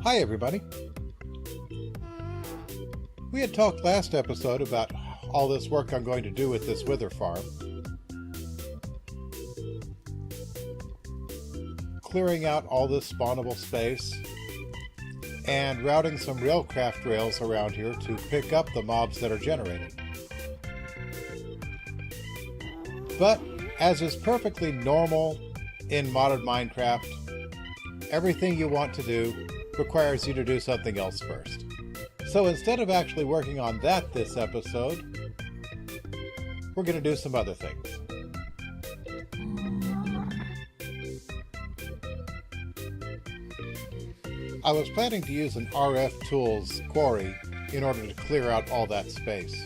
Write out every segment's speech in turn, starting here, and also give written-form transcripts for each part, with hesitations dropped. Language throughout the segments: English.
Hi everybody! We had talked last episode about all this work I'm going to do with this wither farm. Clearing out all this spawnable space and routing some RailCraft rails around here to pick up the mobs that are generated. But, as is perfectly normal in modern Minecraft, everything you want to do requires you to do something else first. So instead of actually working on that this episode, we're going to do some other things. I was planning to use an RF Tools quarry in order to clear out all that space.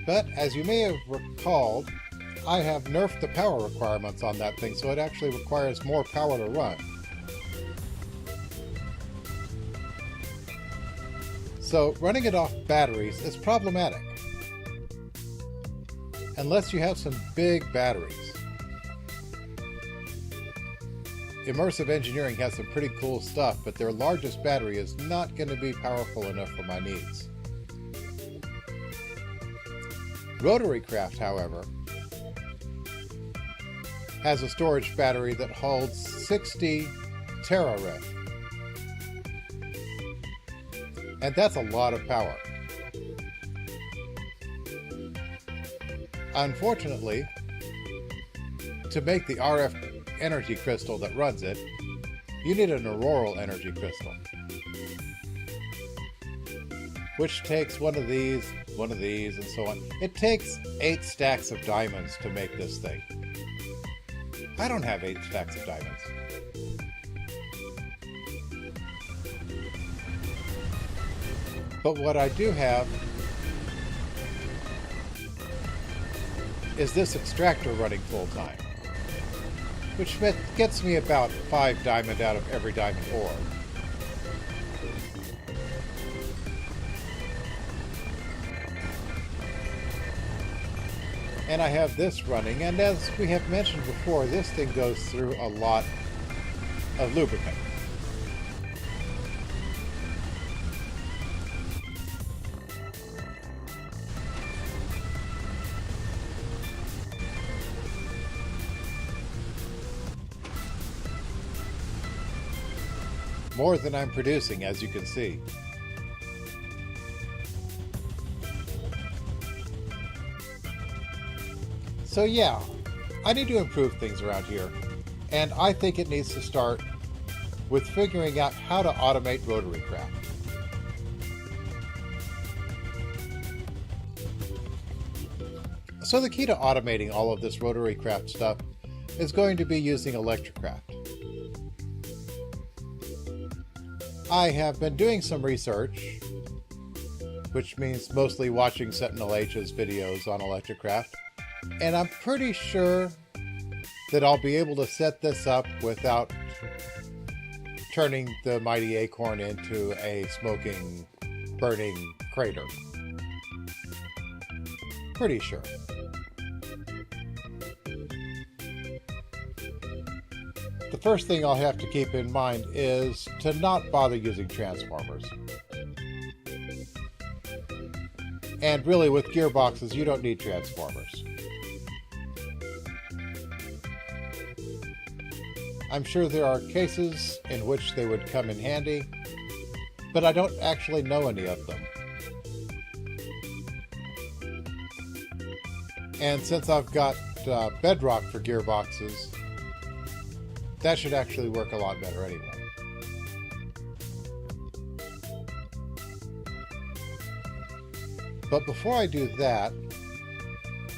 But as you may have recalled, I have nerfed the power requirements on that thing, so it actually requires more power to run. So running it off batteries is problematic. Unless you have some big batteries. Immersive Engineering has some pretty cool stuff, but their largest battery is not going to be powerful enough for my needs. RotaryCraft, however, has a storage battery that holds 60 TRF. And that's a lot of power. Unfortunately, to make the RF energy crystal that runs it, you need an auroral energy crystal, which takes one of these, and so on. It takes 8 stacks of diamonds to make this thing. I don't have 8 stacks of diamonds. But what I do have is this extractor running full time, which gets me about 5 diamond out of every diamond ore. And I have this running, and as we have mentioned before, this thing goes through a lot of lubricant. More than I'm producing, as you can see. So yeah, I need to improve things around here, and I think it needs to start with figuring out how to automate RotaryCraft. So the key to automating all of this RotaryCraft stuff is going to be using ElectraCraft. I have been doing some research, which means mostly watching Sentinel H's videos on ElectraCraft, and I'm pretty sure that I'll be able to set this up without turning the mighty acorn into a smoking, burning crater. Pretty sure. The first thing I'll have to keep in mind is to not bother using transformers. And really, with gearboxes, you don't need transformers. I'm sure there are cases in which they would come in handy, but I don't actually know any of them. And since I've got bedrock for gearboxes, that should actually work a lot better anyway. But before I do that,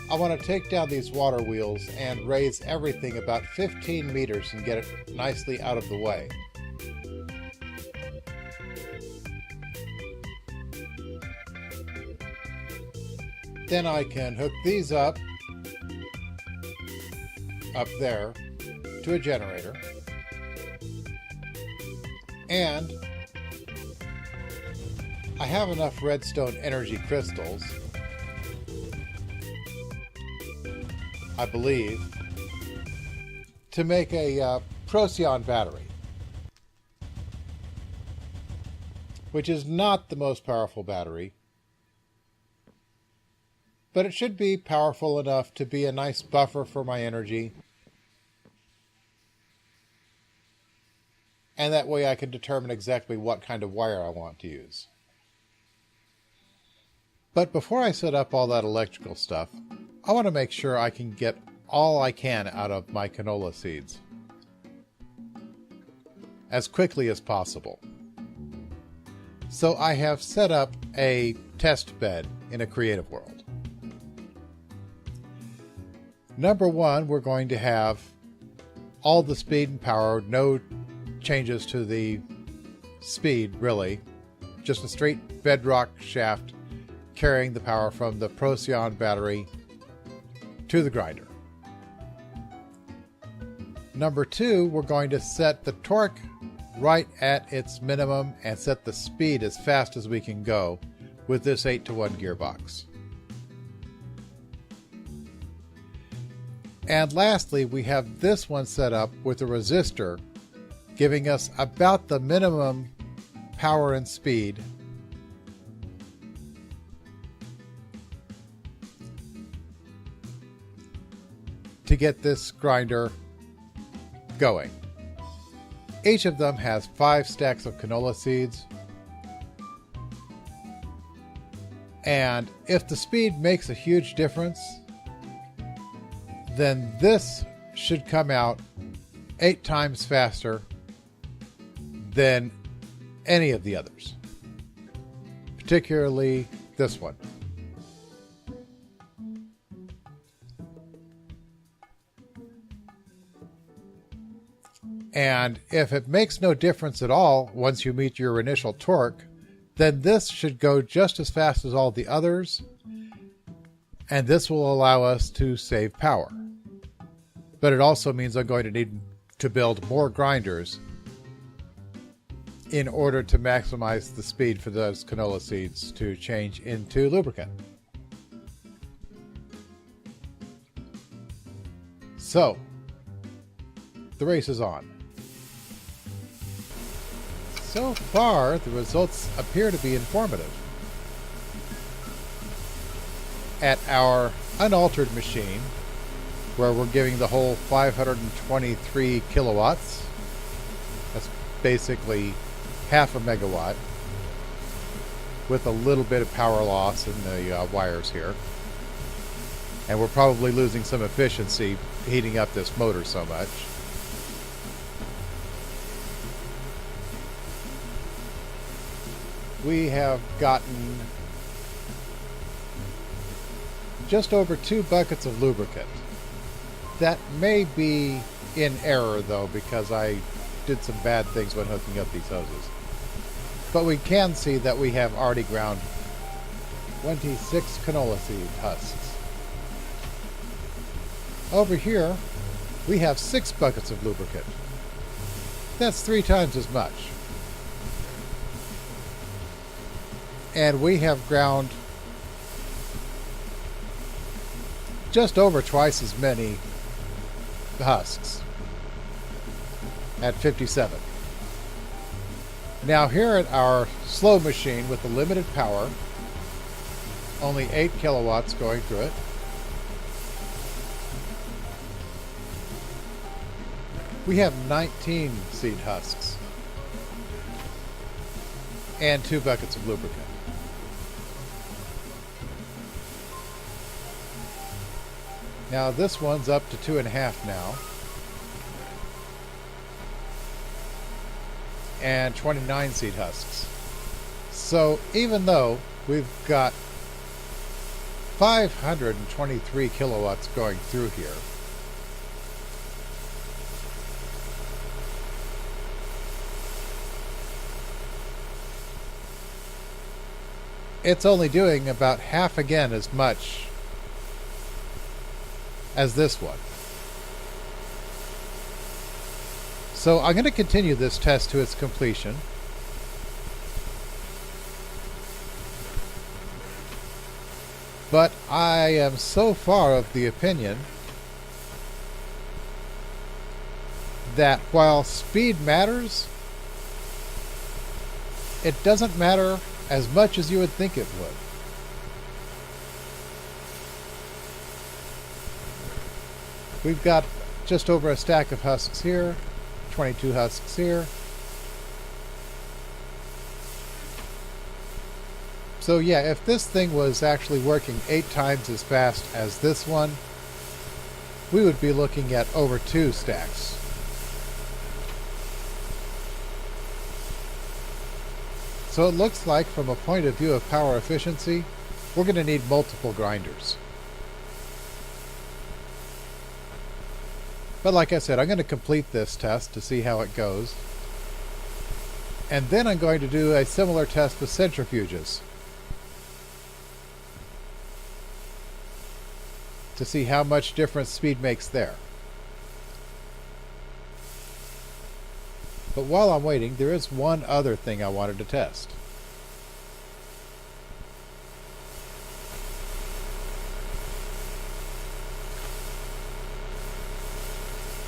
I want to take down these water wheels and raise everything about 15 meters and get it nicely out of the way. Then I can hook these up there to a generator, and I have enough redstone energy crystals, I believe, to make a Procyon battery, which is not the most powerful battery, but it should be powerful enough to be a nice buffer for my energy. And that way I can determine exactly what kind of wire I want to use. But before I set up all that electrical stuff, I want to make sure I can get all I can out of my canola seeds as quickly as possible. So I have set up a test bed in a creative world. Number one, we're going to have all the speed and power, no changes to the speed really, just a straight bedrock shaft carrying the power from the Procyon battery to the grinder. Number two, we're going to set the torque right at its minimum and set the speed as fast as we can go with this 8-to-1 gearbox. And lastly, we have this one set up with a resistor giving us about the minimum power and speed to get this grinder going. Each of them has 5 stacks of canola seeds. And if the speed makes a huge difference, then this should come out 8 times faster than any of the others, particularly this one. And if it makes no difference at all once you meet your initial torque, then this should go just as fast as all the others, and this will allow us to save power. But it also means I'm going to need to build more grinders in order to maximize the speed for those canola seeds to change into lubricant. So, the race is on. So far, the results appear to be informative. At our unaltered machine, where we're giving the whole 523 kilowatts, that's basically half a megawatt, with a little bit of power loss in the wires here. And we're probably losing some efficiency heating up this motor so much. We have gotten just over 2 buckets of lubricant. That may be in error though, because I did some bad things when hooking up these hoses. But we can see that we have already ground 26 canola seed husks. Over here, we have 6 buckets of lubricant. That's 3 times as much. And we have ground just over twice as many husks at 57. Now here at our slow machine with the limited power, only 8 kilowatts going through it, we have 19 seed husks and 2 buckets of lubricant. Now this one's up to 2.5 now. And 29 seed husks. So even though we've got 523 kilowatts going through here, it's only doing about half again as much as this one. So I'm going to continue this test to its completion. But I am so far of the opinion that while speed matters, it doesn't matter as much as you would think it would. We've got just over a stack of husks here, 22 husks here. So yeah, if this thing was actually working 8 times as fast as this one, we would be looking at over 2 stacks. So it looks like, from a point of view of power efficiency, we're going to need multiple grinders. But like I said, I'm going to complete this test to see how it goes. And then I'm going to do a similar test with centrifuges, to see how much difference speed makes there. But while I'm waiting, there is one other thing I wanted to test.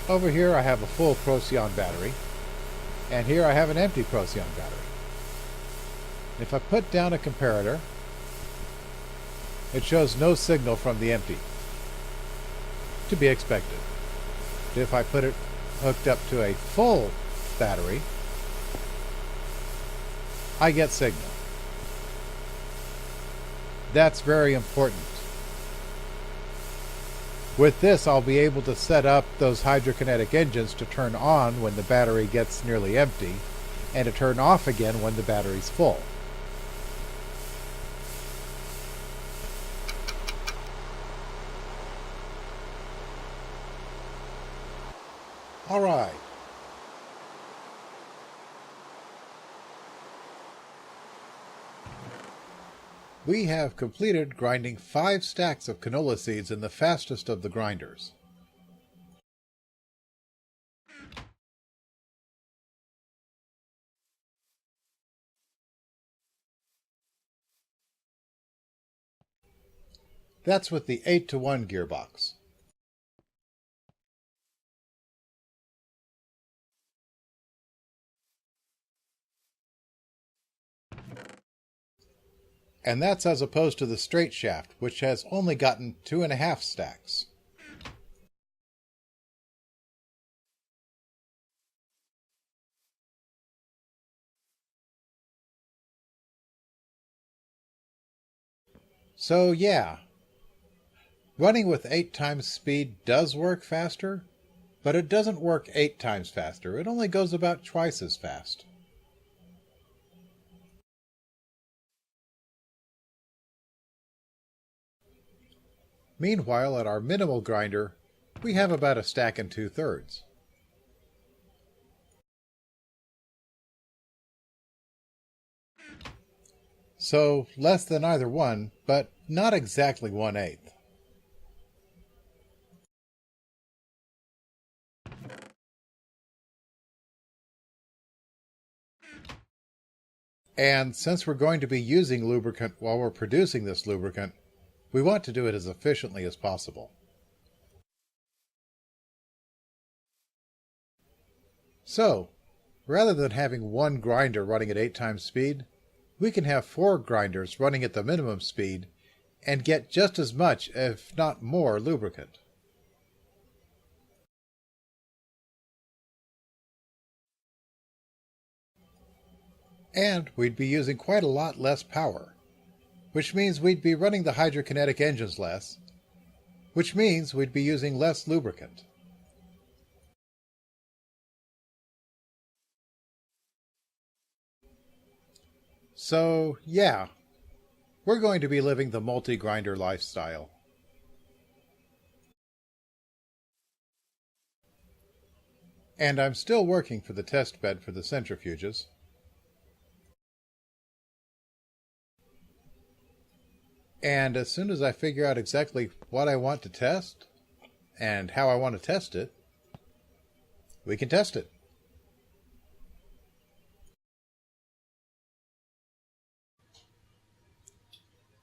Over here I have a full Procyon battery, and here I have an empty Procyon battery. If I put down a comparator, it shows no signal from the empty. To be expected. If I put it hooked up to a full battery, I get signal. That's very important. With this, I'll be able to set up those hydrokinetic engines to turn on when the battery gets nearly empty, and to turn off again when the battery's full. All right. We have completed grinding 5 stacks of canola seeds in the fastest of the grinders. That's with the 8-to-1 gearbox. And that's as opposed to the straight shaft, which has only gotten 2.5 stacks. So yeah, running with 8 times speed does work faster, but it doesn't work 8 times faster. It only goes about twice as fast. Meanwhile, at our minimal grinder, we have about a stack and 2/3. So less than either one, but not exactly 1/8. And since we're going to be using lubricant while we're producing this lubricant, we want to do it as efficiently as possible. So, rather than having one grinder running at 8 times speed, we can have 4 grinders running at the minimum speed and get just as much, if not more, lubricant. And we'd be using quite a lot less power, which means we'd be running the hydrokinetic engines less, which means we'd be using less lubricant. So, yeah, we're going to be living the multi-grinder lifestyle. And I'm still working for the test bed for the centrifuges. And as soon as I figure out exactly what I want to test and how I want to test it, we can test it.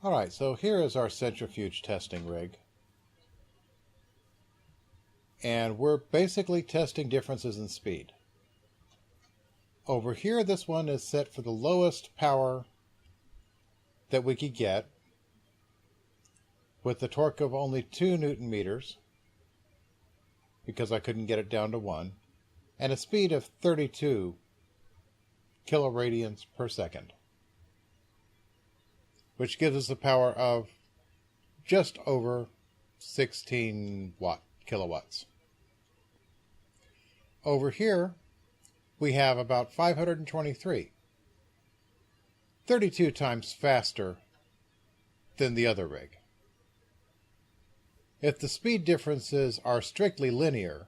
Alright, so here is our centrifuge testing rig. and we're basically testing differences in speed. Over here, this one is set for the lowest power that we could get, with a torque of only 2 Newton meters, because I couldn't get it down to 1, and a speed of 32 kiloradians per second, which gives us a power of just over 16 kilowatts. Over here, we have about 523, 32 times faster than the other rig. If the speed differences are strictly linear,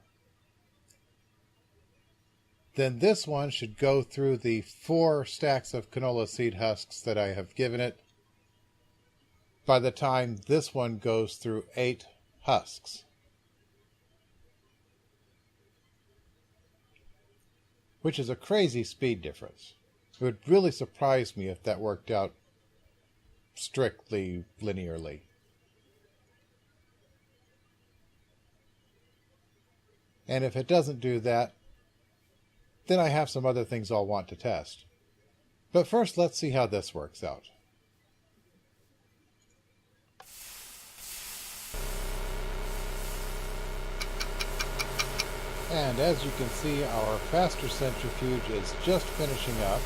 then this one should go through the 4 stacks of canola seed husks that I have given it by the time this one goes through 8 husks. Which is a crazy speed difference. It would really surprise me if that worked out strictly linearly. And if it doesn't do that, then I have some other things I'll want to test. But first, let's see how this works out. And as you can see, our faster centrifuge is just finishing up.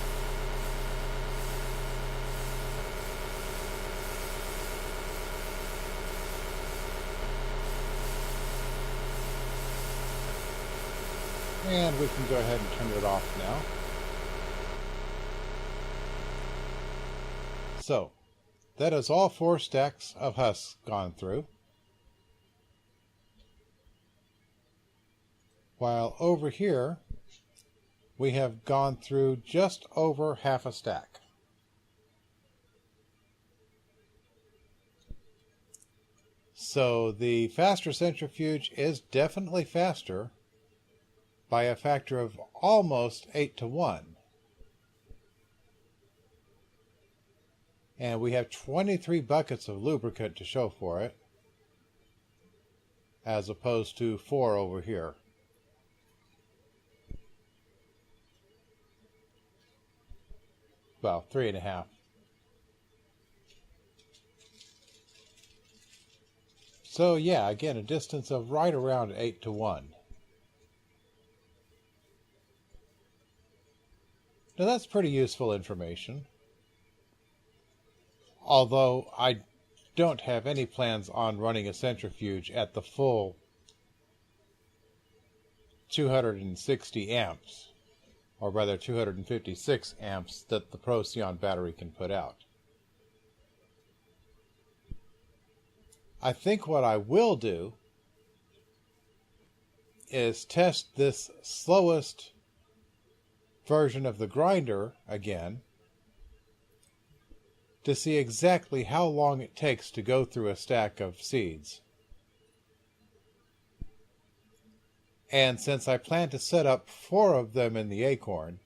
And we can go ahead and turn it off now. So, that is all 4 stacks of husks gone through. While over here, we have gone through just over half a stack. So the faster centrifuge is definitely faster by a factor of almost 8 to 1. And we have 23 buckets of lubricant to show for it, as opposed to 4 over here. Well, 3.5. So yeah, again, a distance of right around 8 to 1. Now that's pretty useful information. Although I don't have any plans on running a centrifuge at the full 260 amps. Or rather 256 amps that the Procyon battery can put out. I think what I will do is test this slowest version of the grinder again to see exactly how long it takes to go through a stack of seeds. And since I plan to set up 4 of them in the acorn,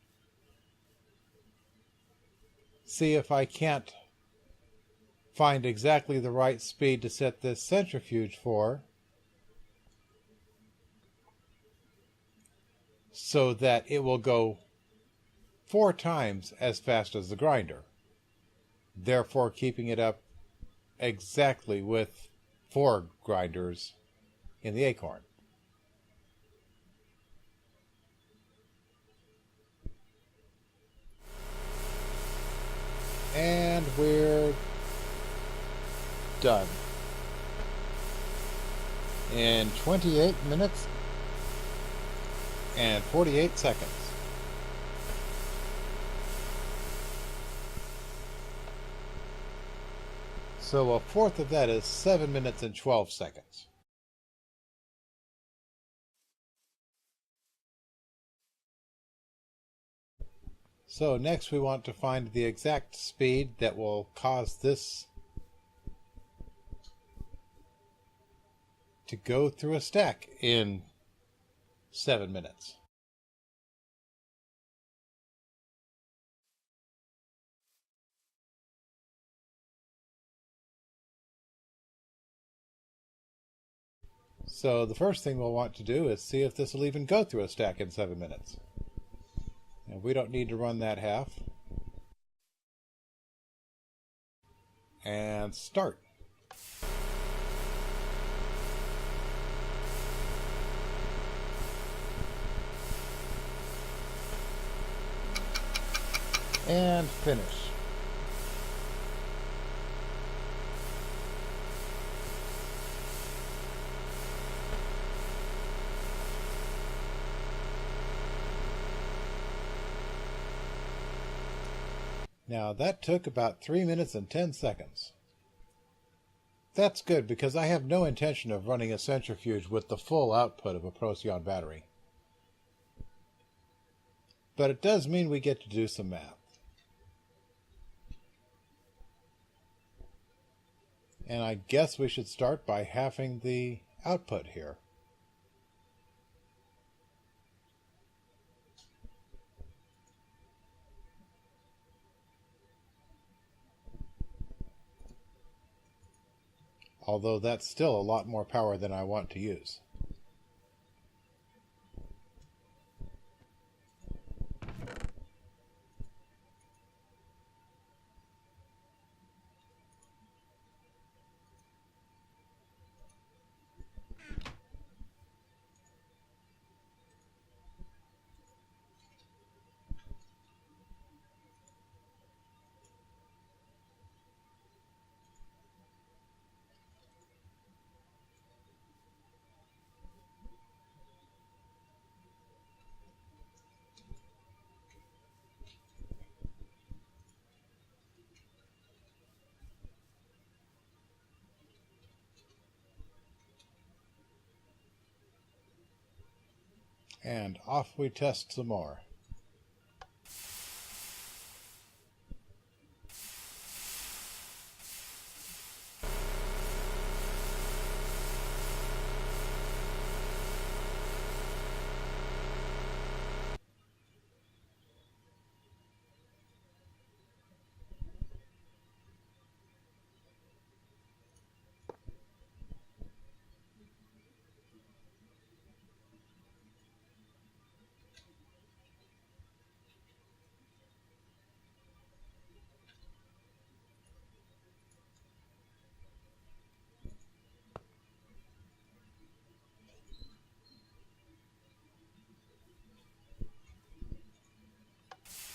see if I can't find exactly the right speed to set this centrifuge for, so that it will go 4 times as fast as the grinder, therefore keeping it up exactly with 4 grinders in the acorn. And we're done. In 28 minutes and 48 seconds. So a fourth of that is 7 minutes and 12 seconds. So next we want to find the exact speed that will cause this to go through a stack in 7 minutes. So the first thing we'll want to do is see if this will even go through a stack in 7 minutes. And we don't need to run that half. And start. And finish. Now that took about 3 minutes and 10 seconds. That's good because I have no intention of running a centrifuge with the full output of a Procyon battery. But it does mean we get to do some math. And I guess we should start by halving the output here. Although that's still a lot more power than I want to use. And off we test some more.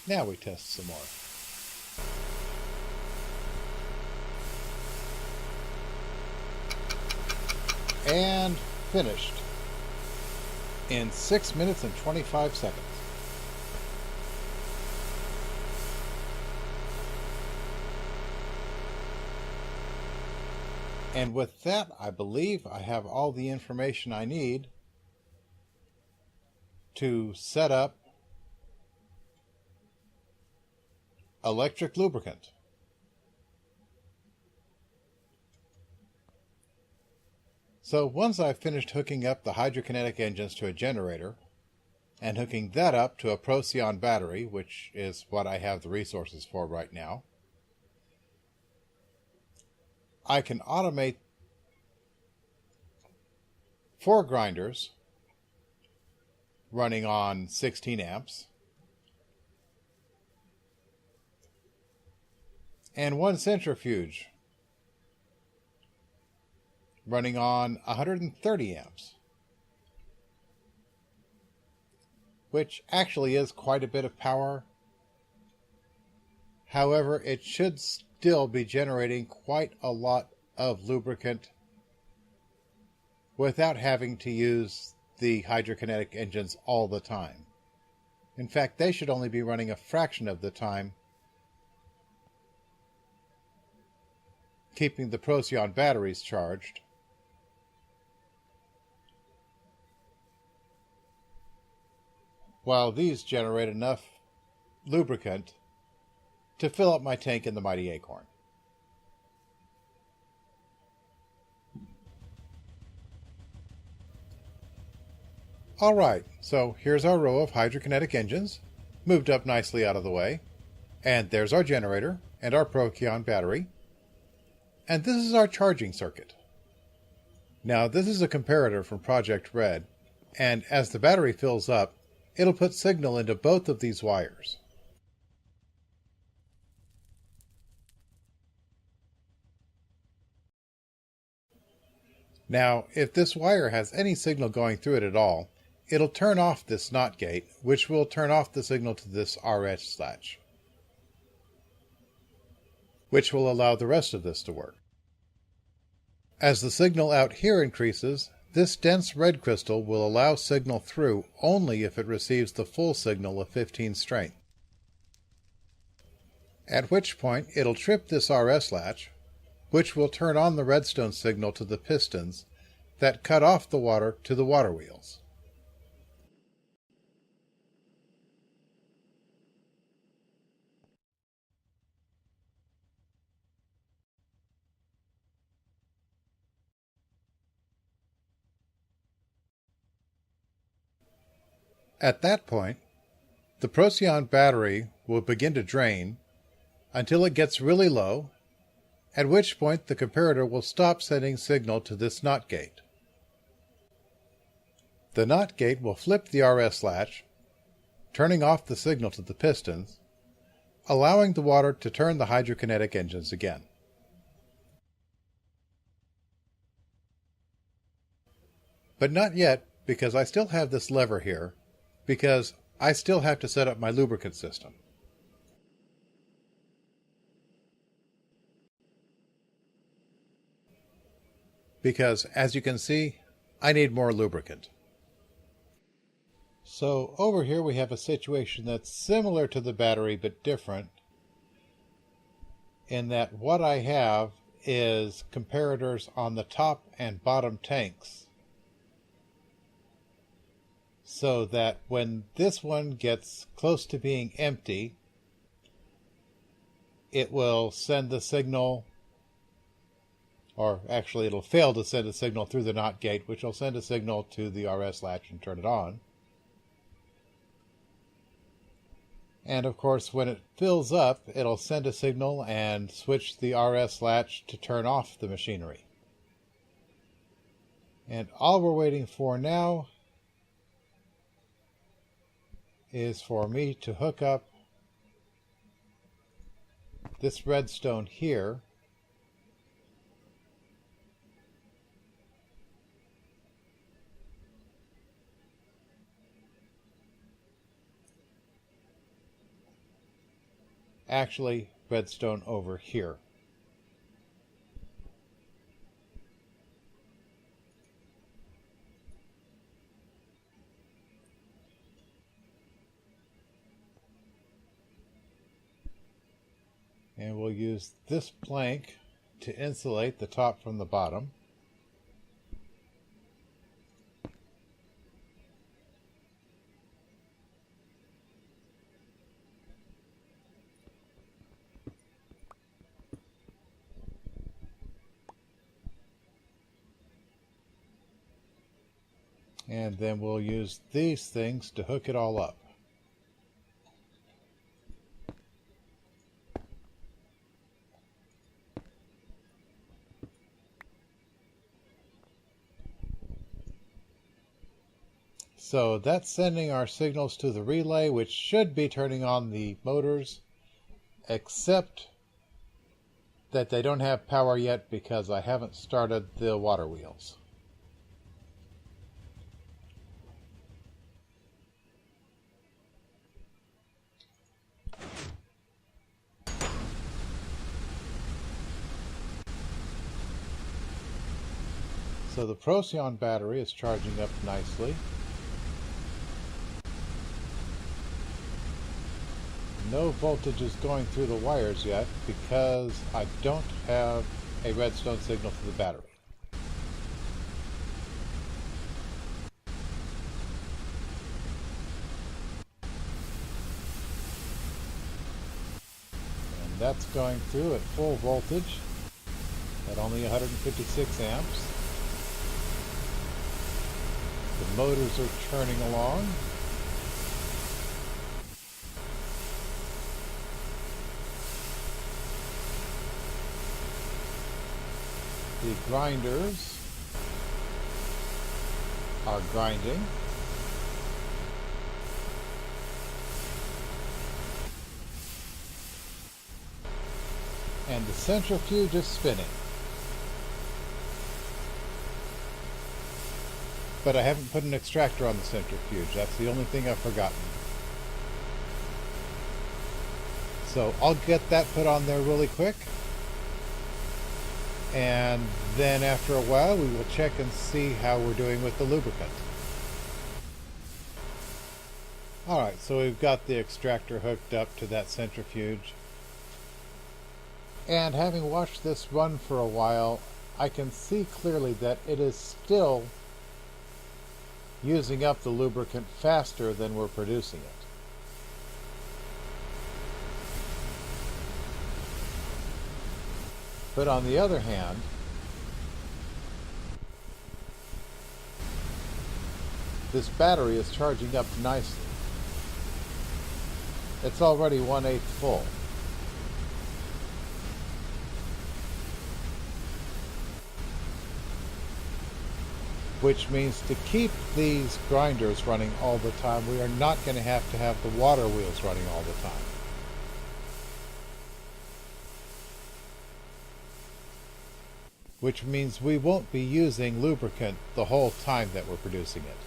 Now we test some more. And finished in 6 minutes and 25 seconds. And with that, I believe I have all the information I need to set up electric lubricant. So once I've finished hooking up the hydrokinetic engines to a generator and hooking that up to a Procyon battery, which is what I have the resources for right now, I can automate 4 grinders running on 16 amps and 1 centrifuge running on 130 amps, which actually is quite a bit of power. However, it should still be generating quite a lot of lubricant without having to use the hydrokinetic engines all the time. In fact, they should only be running a fraction of the time, keeping the Procyon batteries charged, while these generate enough lubricant to fill up my tank in the Mighty Acorn. Alright, so here's our row of hydrokinetic engines, moved up nicely out of the way, and there's our generator and our Procyon battery, and this is our charging circuit. Now this is a comparator from Project Red, and as the battery fills up, it'll put signal into both of these wires. Now, if this wire has any signal going through it at all, it'll turn off this NOT gate, which will turn off the signal to this RS latch, which will allow the rest of this to work. As the signal out here increases, this dense red crystal will allow signal through only if it receives the full signal of 15 strength. At which point it'll trip this RS latch, which will turn on the redstone signal to the pistons that cut off the water to the water wheels. At that point, the Procyon battery will begin to drain until it gets really low, at which point the comparator will stop sending signal to this NOT gate. The NOT gate will flip the RS latch, turning off the signal to the pistons, allowing the water to turn the hydrokinetic engines again. But not yet, because I still have this lever here, because I still have to set up my lubricant system. Because, as you can see, I need more lubricant. So over here we have a situation that's similar to the battery but different, in that what I have is comparators on the top and bottom tanks, so that when this one gets close to being empty, it will send the signal, or actually it'll fail to send a signal through the NOT gate, which will send a signal to the RS latch and turn it on. And of course, when it fills up, it'll send a signal and switch the RS latch to turn off the machinery. And all we're waiting for now is for me to hook up this redstone here actually redstone over here. And we'll use this plank to insulate the top from the bottom. And then we'll use these things to hook it all up. So that's sending our signals to the relay, which should be turning on the motors, except that they don't have power yet because I haven't started the water wheels. So the Procyon battery is charging up nicely. No voltage is going through the wires yet because I don't have a redstone signal for the battery. And that's going through at full voltage at only 156 amps. The motors are churning along. The grinders are grinding. And the centrifuge is spinning. But I haven't put an extractor on the centrifuge. That's the only thing I've forgotten. So I'll get that put on there really quick. And then after a while, we will check and see how we're doing with the lubricant. Alright, so we've got the extractor hooked up to that centrifuge. And having watched this run for a while, I can see clearly that it is still using up the lubricant faster than we're producing it. But on the other hand, this battery is charging up nicely. It's already 1/8 full. Which means to keep these grinders running all the time, we are not going to have the water wheels running all the time. Which means we won't be using lubricant the whole time that we're producing it.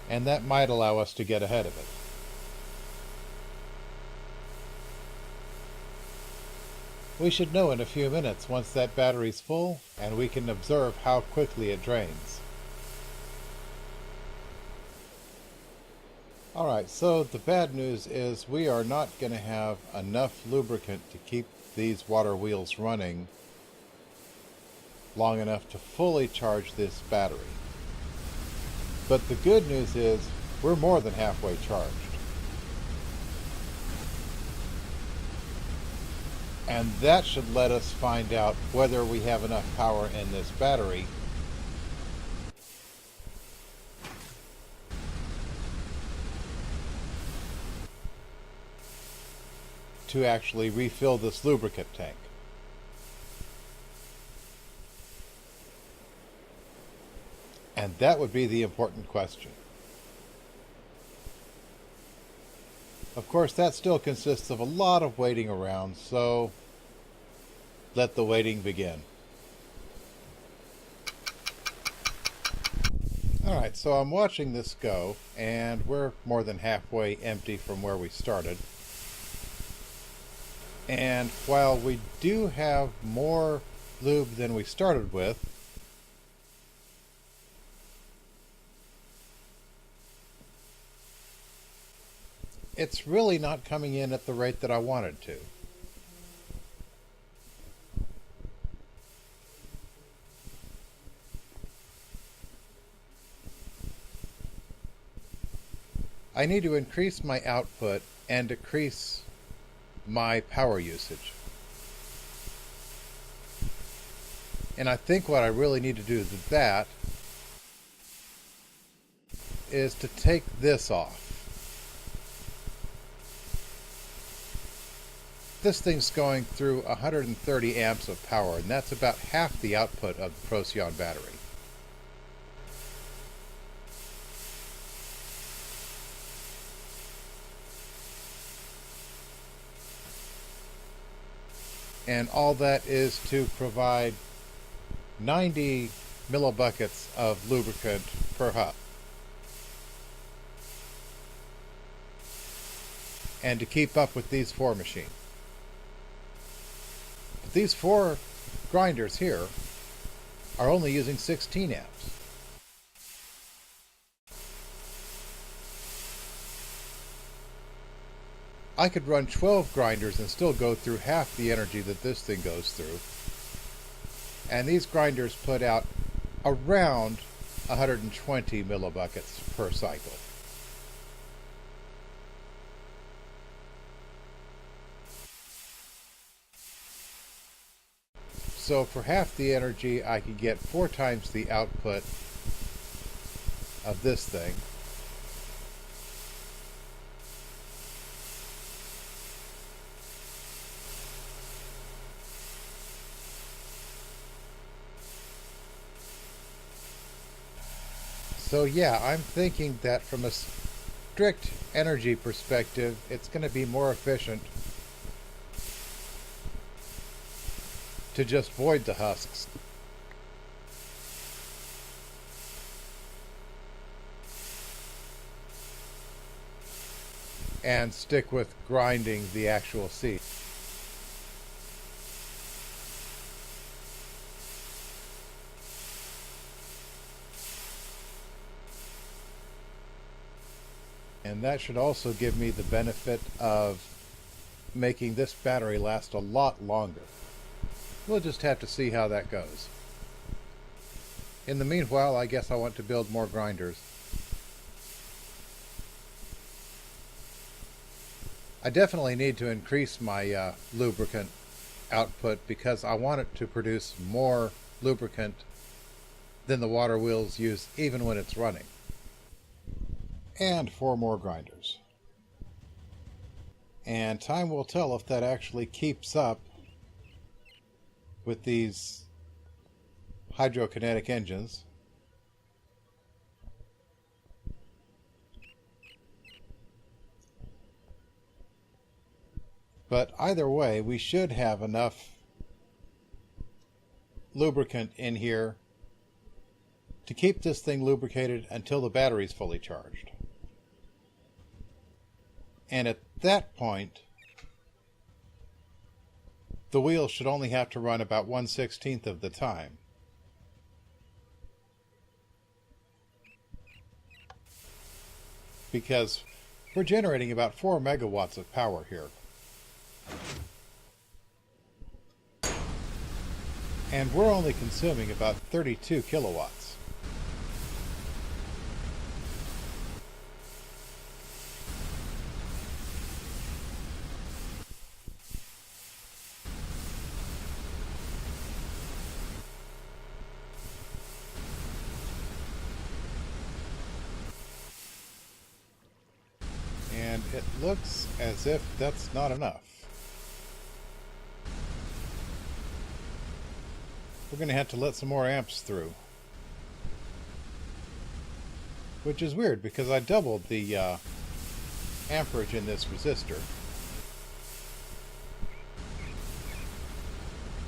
And that might allow us to get ahead of it. We should know in a few minutes once that battery's full, and we can observe how quickly it drains. Alright, so the bad news is we are not going to have enough lubricant to keep these water wheels running long enough to fully charge this battery. But the good news is we're more than halfway charged. And that should let us find out whether we have enough power in this battery to actually refill this lubricant tank. And that would be the important question. Of course, that still consists of a lot of waiting around, so let the waiting begin. Alright, so I'm watching this go, and we're more than halfway empty from where we started. And while we do have more lube than we started with, it's really not coming in at the rate that I wanted to. I need to increase my output and decrease my power usage. And I think what I really need to do to that is to take this off. This thing's going through 130 amps of power, and that's about half the output of the Procyon battery. And all that is to provide 90 millibuckets of lubricant per hub. And to keep up with these 4 machines. But these 4 grinders here are only using 16 amps. I could run 12 grinders and still go through half the energy that this thing goes through. And these grinders put out around 120 millibuckets per cycle. So for half the energy, I could get 4 times the output of this thing. So yeah, I'm thinking that from a strict energy perspective, it's going to be more efficient to just void the husks. And stick with grinding the actual seed. And that should also give me the benefit of making this battery last a lot longer. We'll just have to see how that goes. In the meanwhile, I guess I want to build more grinders. I definitely need to increase my lubricant output because I want it to produce more lubricant than the water wheels use even when it's running. And 4 more grinders. And time will tell if that actually keeps up with these hydrokinetic engines. But either way, we should have enough lubricant in here to keep this thing lubricated until the battery's fully charged. And at that point, the wheel should only have to run about 1/16 of the time. Because we're generating about 4 megawatts of power here. And we're only consuming about 32 kilowatts. And it looks as if that's not enough. We're going to have to let some more amps through. Which is weird because I doubled the amperage in this resistor.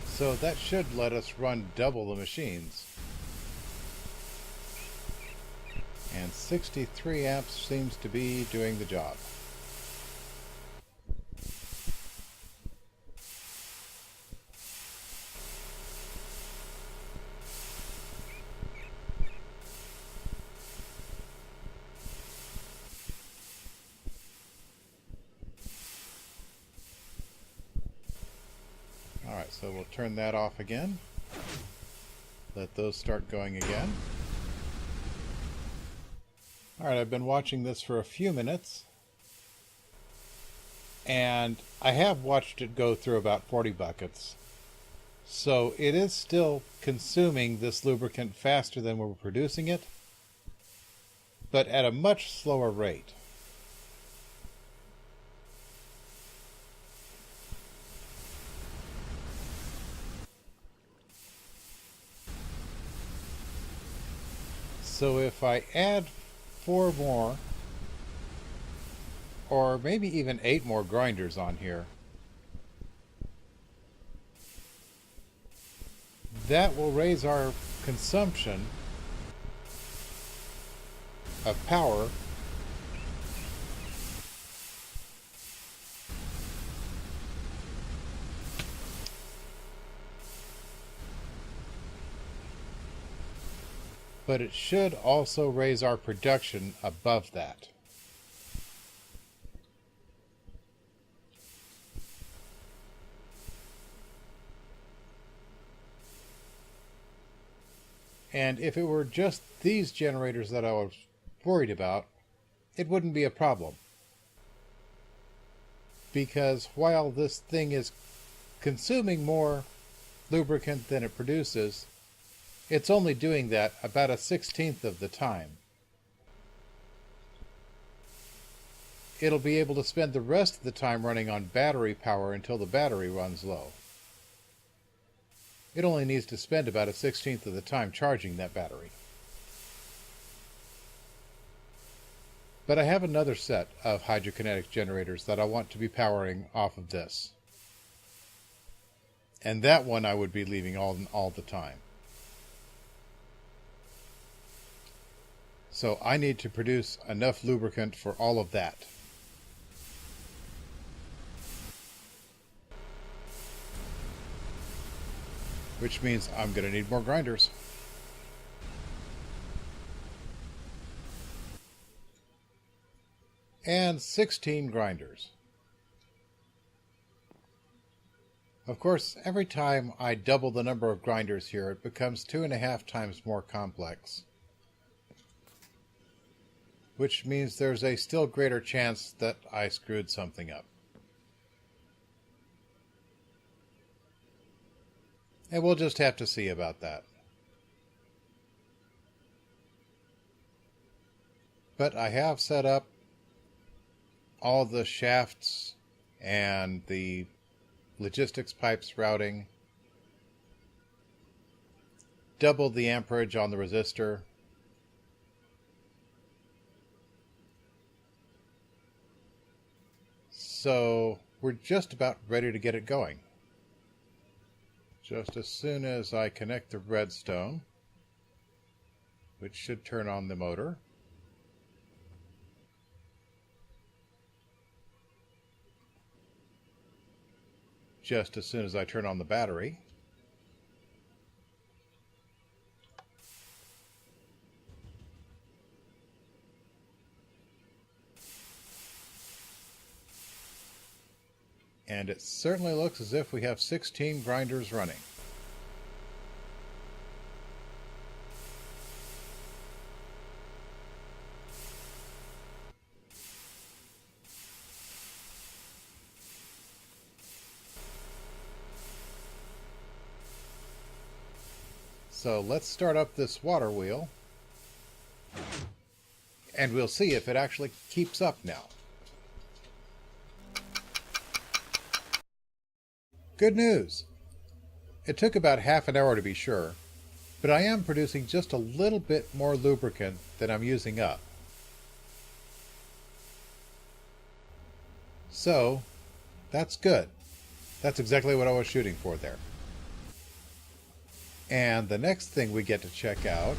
So that should let us run double the machines. And 63 amps seems to be doing the job. Alright, so we'll turn that off again. Let those start going again. Alright, I've been watching this for a few minutes. And I have watched it go through about 40 buckets. So it is still consuming this lubricant faster than we're producing it, but at a much slower rate. So if I add 4 more, or maybe even 8 more grinders on here, that will raise our consumption of power but it should also raise our production above that. And if it were just these generators that I was worried about, it wouldn't be a problem. Because while this thing is consuming more lubricant than it produces, it's only doing that about 1/16 of the time. It'll be able to spend the rest of the time running on battery power until the battery runs low. It only needs to spend about 1/16 of the time charging that battery. But I have another set of hydrokinetic generators that I want to be powering off of this. And that one I would be leaving on all the time. So I need to produce enough lubricant for all of that. Which means I'm going to need more grinders. And 16 grinders. Of course, every time I double the number of grinders here, it becomes 2.5 times more complex. Which means there's a still greater chance that I screwed something up. And we'll just have to see about that. But I have set up all the shafts and the logistics pipes routing, doubled the amperage on the resistor, so we're just about ready to get it going. Just as soon as I connect the redstone, which should turn on the motor. Just as soon as I turn on the battery. And it certainly looks as if we have 16 grinders running. So let's start up this water wheel, and we'll see if it actually keeps up now. Good news! It took about half an hour to be sure, but I am producing just a little bit more lubricant than I'm using up. So, that's good. That's exactly what I was shooting for there. And the next thing we get to check out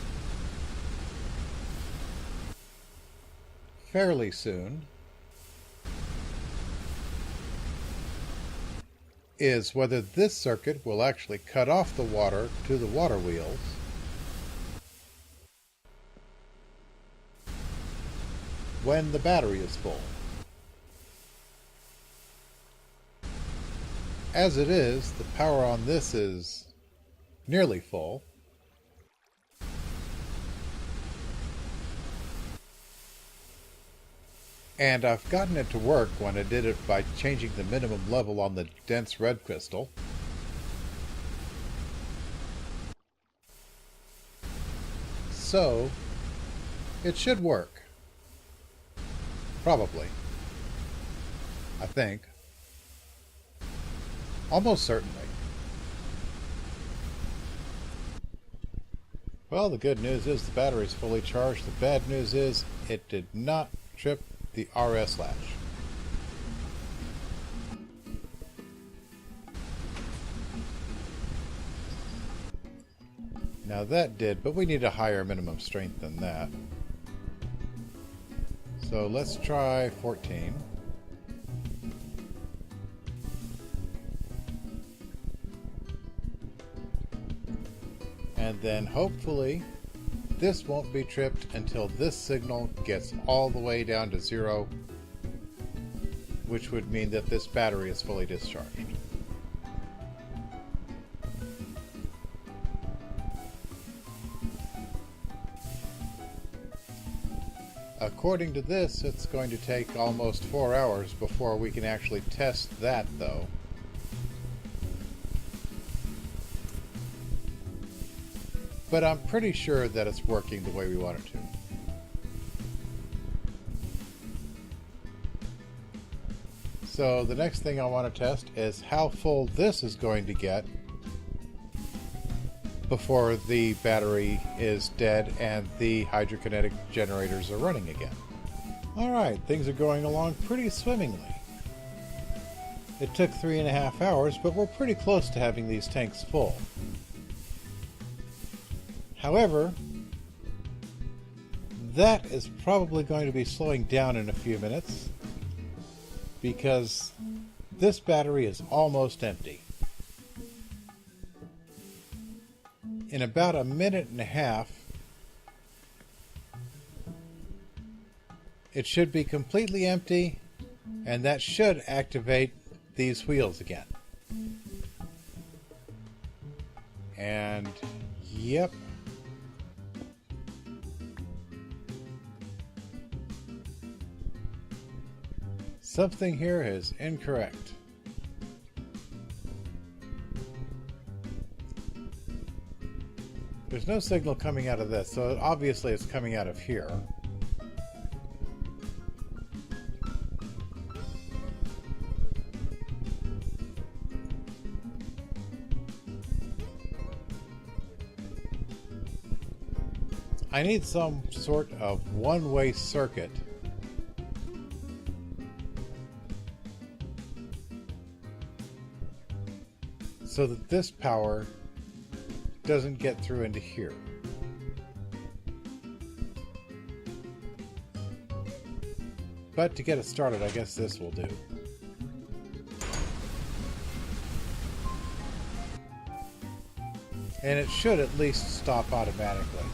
fairly soon is whether this circuit will actually cut off the water to the water wheels when the battery is full. As it is, the power on this is nearly full. And I've gotten it to work when I did it by changing the minimum level on the dense red crystal. So, it should work. Probably. I think. Almost certainly. Well, the good news is the battery's fully charged. The bad news is it did not trip the RS latch. Now that did, but we need a higher minimum strength than that. So let's try 14. And then hopefully this won't be tripped until this signal gets all the way down to 0, which would mean that this battery is fully discharged. According to this, it's going to take almost 4 hours before we can actually test that, though. But I'm pretty sure that it's working the way we want it to. So the next thing I want to test is how full this is going to get before the battery is dead and the hydrokinetic generators are running again. Alright, things are going along pretty swimmingly. It took 3.5 hours, but we're pretty close to having these tanks full. However, that is probably going to be slowing down in a few minutes because this battery is almost empty. In about a minute and a half, it should be completely empty, and that should activate these wheels again. And yep. Something here is incorrect. There's no signal coming out of this, so obviously it's coming out of here. I need some sort of one-way circuit so that this power doesn't get through into here. But to get it started, I guess this will do. And it should at least stop automatically.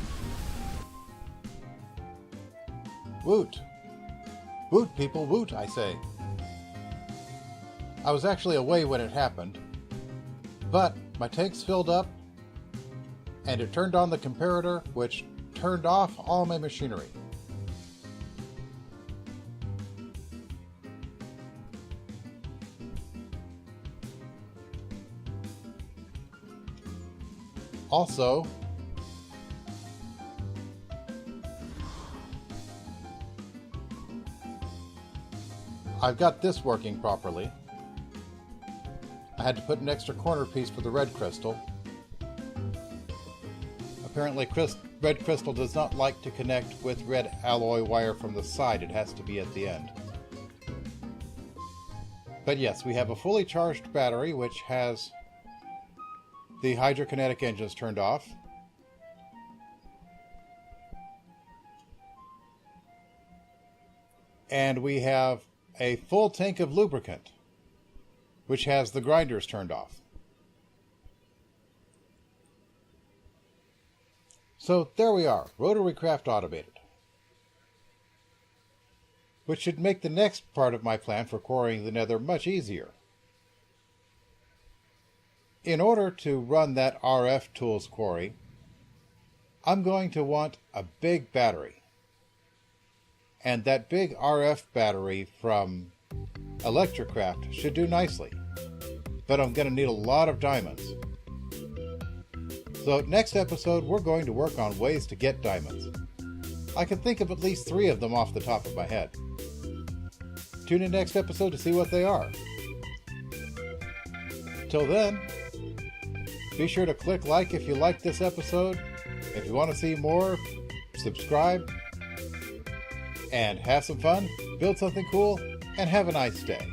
Woot! Woot, people, woot, I say. I was actually away when it happened, but my tanks filled up, and it turned on the comparator, which turned off all my machinery. Also, I've got this working properly. I had to put an extra corner piece for the red crystal. Apparently red crystal does not like to connect with red alloy wire from the side. It has to be at the end. But yes, we have a fully charged battery which has the hydrokinetic engines turned off. And we have a full tank of lubricant, which has the grinders turned off. So there we are, RotaryCraft automated. Which should make the next part of my plan for quarrying the nether much easier. In order to run that RF tools quarry, I'm going to want a big battery. And that big RF battery from RotaryCraft should do nicely. But I'm going to need a lot of diamonds. So next episode, we're going to work on ways to get diamonds. I can think of at least 3 of them off the top of my head. Tune in next episode to see what they are. Till then, be sure to click like if you liked this episode. If you want to see more, subscribe. And have some fun, build something cool, and have a nice day.